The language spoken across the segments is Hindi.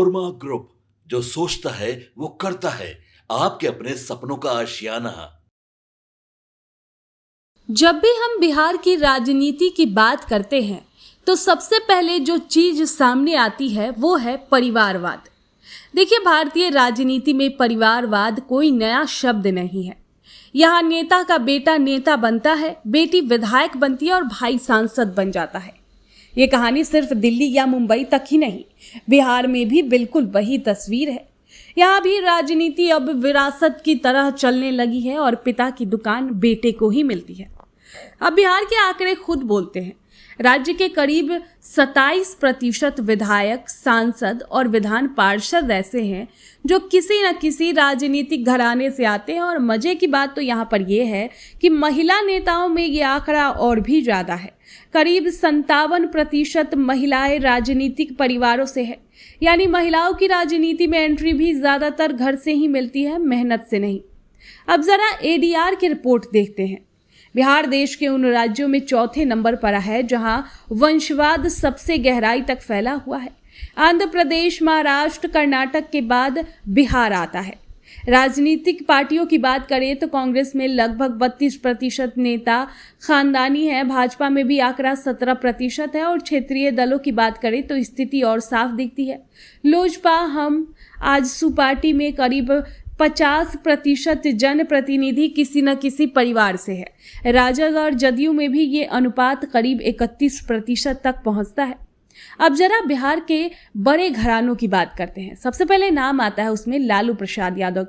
कोरमा ग्रुप, जो सोचता है वो करता है। आपके अपने सपनों का आशियाना। जब भी हम बिहार की राजनीति की बात करते हैं तो सबसे पहले जो चीज सामने आती है वो है परिवारवाद। देखिए, भारतीय राजनीति में परिवारवाद कोई नया शब्द नहीं है। यहाँ नेता का बेटा नेता बनता है, बेटी विधायक बनती है और भाई सांसद बन जाता है। ये कहानी सिर्फ दिल्ली या मुंबई तक ही नहीं, बिहार में भी बिल्कुल वही तस्वीर है। यहाँ भी राजनीति अब विरासत की तरह चलने लगी है और पिता की दुकान बेटे को ही मिलती है। अब बिहार के आंकड़े खुद बोलते हैं। राज्य के करीब 27% विधायक, सांसद और विधान पार्षद ऐसे हैं जो किसी न किसी राजनीतिक घराने से आते हैं। और मजे की बात तो यहाँ पर यह है कि महिला नेताओं में ये आंकड़ा और भी ज़्यादा है। करीब 57% महिलाएं राजनीतिक परिवारों से है। यानी महिलाओं की राजनीति में एंट्री भी ज़्यादातर घर से ही मिलती है, मेहनत से नहीं। अब ज़रा एडीआर की रिपोर्ट देखते हैं। बिहार देश के उन राज्यों में चौथे नंबर पर है जहां वंशवाद सबसे गहराई तक फैला हुआ है। आंध्र प्रदेश, महाराष्ट्र, कर्नाटक के बाद बिहार आता है। राजनीतिक पार्टियों की बात करें तो कांग्रेस में लगभग 32% नेता खानदानी है। भाजपा में भी आंकड़ा 17% है और क्षेत्रीय दलों की बात करें तो स्थिति और साफ दिखती है। लोजपा, हम, आजसू पार्टी में करीब 50% जनप्रतिनिधि किसी न किसी परिवार से है। राजद और जदयू में भी ये अनुपात करीब 31% तक पहुंचता है। अब जरा बिहार के बड़े घरानों की बात करते हैं। सबसे पहले नाम आता है उसमें लालू प्रसाद यादव।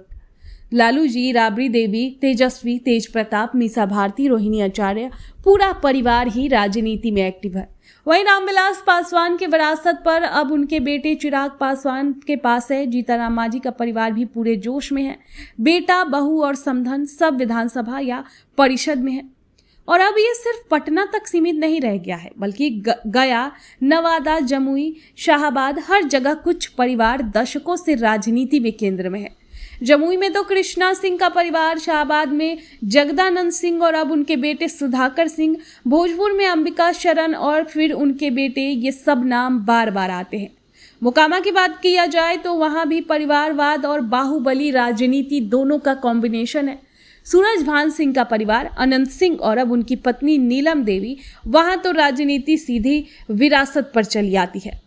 लालू जी, राबड़ी देवी, तेजस्वी, तेज प्रताप, मीसा भारती, रोहिणी आचार्य, पूरा परिवार ही राजनीति में एक्टिव है। वहीं रामविलास पासवान के विरासत पर अब उनके बेटे चिराग पासवान के पास है। जीतन मांझी का परिवार भी पूरे जोश में है। बेटा, बहू और समधन सब विधानसभा या परिषद में है। और अब ये सिर्फ पटना तक सीमित नहीं रह गया है, बल्कि गया, नवादा, जमुई, शाहाबाद, हर जगह कुछ परिवार दशकों से राजनीति में केंद्र में है। जमुई में तो कृष्णा सिंह का परिवार, शाहाबाद में जगदानंद सिंह और अब उनके बेटे सुधाकर सिंह, भोजपुर में अंबिका शरण और फिर उनके बेटे, ये सब नाम बार बार आते हैं। मोकामा की बात किया जाए तो वहां भी परिवारवाद और बाहुबली राजनीति दोनों का कॉम्बिनेशन है। सूरजभान सिंह का परिवार, अनंत सिंह और अब उनकी पत्नी नीलम देवी, वहां तो राजनीति सीधी विरासत पर चली आती है।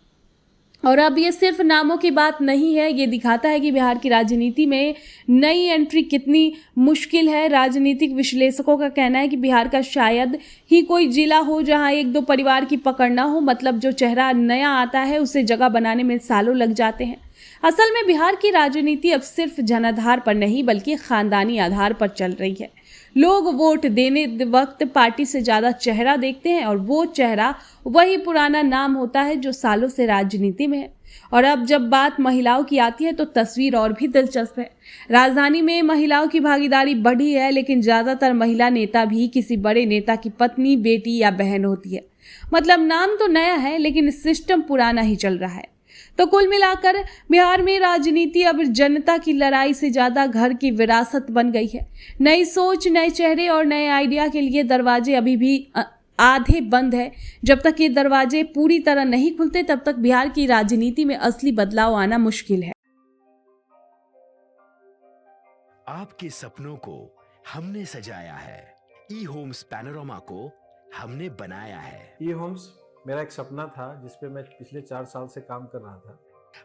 और अब ये सिर्फ नामों की बात नहीं है, ये दिखाता है कि बिहार की राजनीति में नई एंट्री कितनी मुश्किल है। राजनीतिक विश्लेषकों का कहना है कि बिहार का शायद ही कोई जिला हो जहां एक दो परिवार की पकड़ ना हो। मतलब जो चेहरा नया आता है उसे जगह बनाने में सालों लग जाते हैं। असल में बिहार की राजनीति अब सिर्फ जनाधार पर नहीं बल्कि खानदानी आधार पर चल रही है। लोग वोट देने वक्त पार्टी से ज़्यादा चेहरा देखते हैं और वो चेहरा वही पुराना नाम होता है जो सालों से राजनीति में है। और अब जब बात महिलाओं की आती है तो तस्वीर और भी दिलचस्प है। राजधानी में महिलाओं की भागीदारी बढ़ी है, लेकिन ज़्यादातर महिला नेता भी किसी बड़े नेता की पत्नी, बेटी या बहन होती है। मतलब नाम तो नया है लेकिन सिस्टम पुराना ही चल रहा है। तो कुल मिलाकर बिहार में राजनीति अब जनता की लड़ाई से ज्यादा घर की विरासत बन गई है। नई सोच, नए चेहरे और नए आइडिया के लिए दरवाजे अभी भी आधे बंद है। जब तक ये दरवाजे पूरी तरह नहीं खुलते तब तक बिहार की राजनीति में असली बदलाव आना मुश्किल है। आपके सपनों को हमने सजाया है, ई होम्स पैनोरमा को हमने बनाया है। ई होम्स मेरा एक सपना था जिस पे मैं पिछले 4 साल से काम कर रहा था।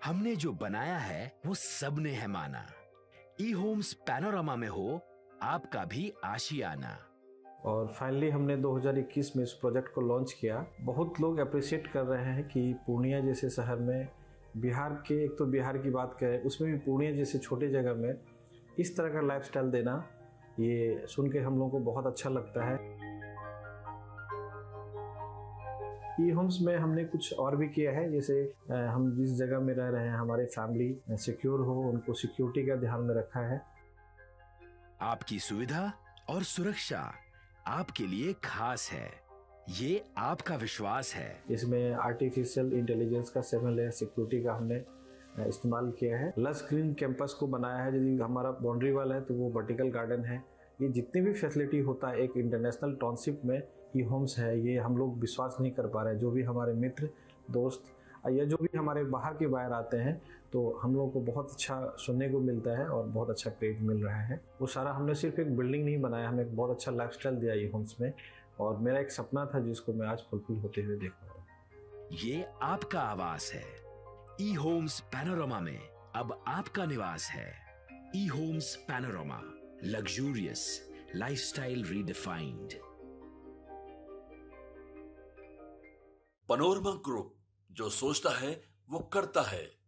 हमने जो बनाया है वो सबने है माना। ई होम्स पैनोरमा में हो आपका भी आशियाना। और फाइनली हमने 2021 में इस प्रोजेक्ट को लॉन्च किया। बहुत लोग अप्रिशिएट कर रहे हैं कि पूर्णिया जैसे शहर में, बिहार के, एक तो बिहार की बात करें उसमें भी पूर्णिया जैसे छोटे जगह में इस तरह का लाइफस्टाइल देना, ये सुन के हम लोगों को बहुत अच्छा लगता है। ई होम्स में हमने कुछ और भी किया है, जैसे हम जिस जगह में रह रहे हैं हमारे फैमिली सिक्योर हो, उनको सिक्योरिटी का ध्यान में रखा है। आपकी सुविधा और सुरक्षा आपके लिए खास है, ये आपका विश्वास है। इसमें आर्टिफिशियल इंटेलिजेंस का 7 लेयर सिक्योरिटी का हमने इस्तेमाल किया है। लस ग्रीन कैंपस को बनाया है। यदि हमारा बाउंड्री वाल है तो वो वर्टिकल गार्डन है। ये जितनी भी फैसिलिटी होता है एक इंटरनेशनल टाउनशिप में ई होम्स है, ये हम लोग विश्वास नहीं कर पा रहे हैं। जो भी हमारे मित्र दोस्त या जो भी हमारे बाहर के बायर आते हैं तो हम लोगों को बहुत अच्छा सुनने को मिलता है और बहुत अच्छा क्रेडिट मिल रहा है। वो सारा हमने सिर्फ एक बिल्डिंग नहीं बनाया, हमें एक बहुत अच्छा लाइफस्टाइल दिया ये होम्स में, और मेरा एक सपना था जिसको मैं आज फुलफिल होते हुए देख रहा हूँ। ये आपका आवास है। ई होम्स पैनोरामा में अब आपका निवास है। E Homes Panorama, luxurious lifestyle redefined. Panorama group, जो सोचता है वो करता है।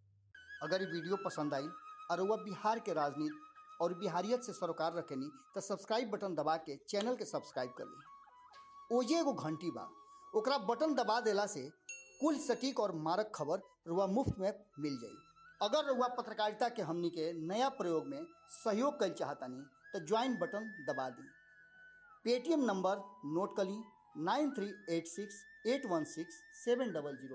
अगर ये वीडियो पसंद आई और वह बिहार के राजनीति और बिहारियत से सरोकार रखेनी तो सब्सक्राइब बटन दबा के चैनल के सब्सक्राइब कर ली। ओजे एगो घंटी बा, ओकरा बटन दबा देला से कुल सटीक और मारक खबर रुआ मुफ्त में मिल जाई। अगर रुआ पत्रकारिता के हमनी के नया प्रयोग में सहयोग कर चाहतानी तो ज्वाइन बटन दबा दी। पेटीएम नंबर नोट कर ली 9386816700।